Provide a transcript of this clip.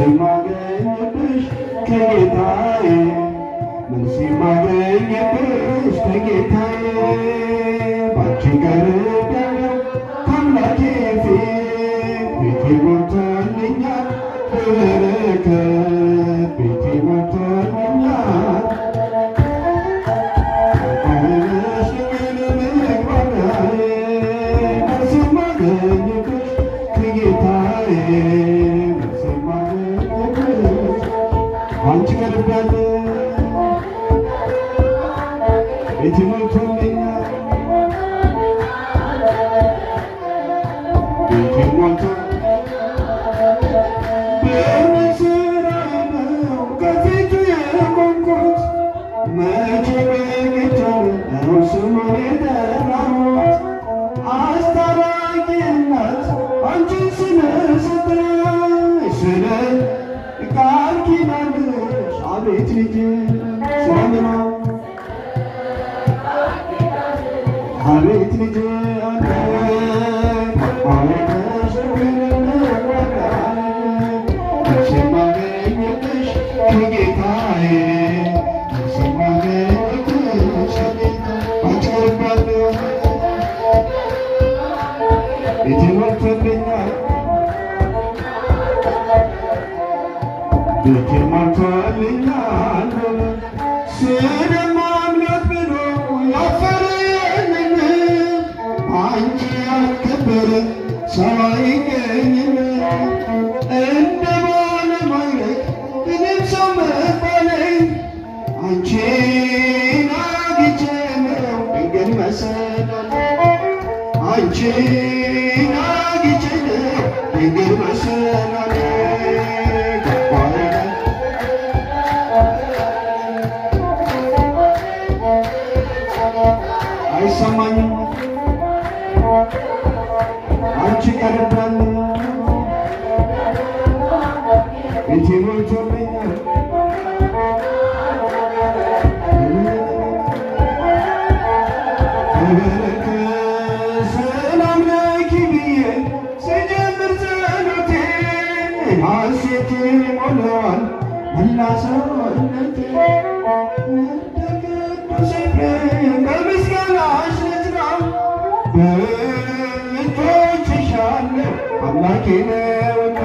ሲማገኝብሽ ከጌታዬ ምን ሲማገኝብሽ ከጌታዬ ባንቺ ቀርቤያለሁ ከአምላኬ ፊት ቤቴ ሞልቶልኛል በበረከት ቤቴ ሞልቶልኛል አይመስለኝም ምግባሬ ምን ሲማገኝብሽ ከጌታዬ አንቺ ቀርቤያለሁ ቤቴ ሞልቶልኛል ቤቴ ሞልቶ በምን ስራዬ ነው ከፊቱ የቆምኩት መቼ በጌታ ነው ስሙን የጠራሁት አስታራቂ እናት አንቺን ስለሰጠኝ ስለ ቃል ኪዳንሽ አቤት ልጄ ስለምኗ አቤት ልጄ ሲማገኝብሽ ከጌታዬ ሲማገኝብሽ አንቺ ቀርቤያለሁ ቤቴ ሞልቶልኛል ቤቴ ሞልቶልኛል ስለማምለክ ብሎ ያፈረኝን አንቺ ያልከበረ ሰው አይገኝም እንደ ባለማዕረግ እኔም ሰው መባለኝ አንቺን አግኝቼ ነው ድንግል መሰላል አንቺን አግኝቼ ነው ድንግል መሰላል አይሰማኝም አንቺ ቀርቤያለሁ ቤቴ ሞልቶልኛል በበረከት ሰላም ለኪ ብዬ ስጀምር ጸሎቴን ሐሴት ሞላዋል መላ ሰውነቴ በምስጋናሽ ልጽና በእጆችሽ አለ አምላኬ ነውና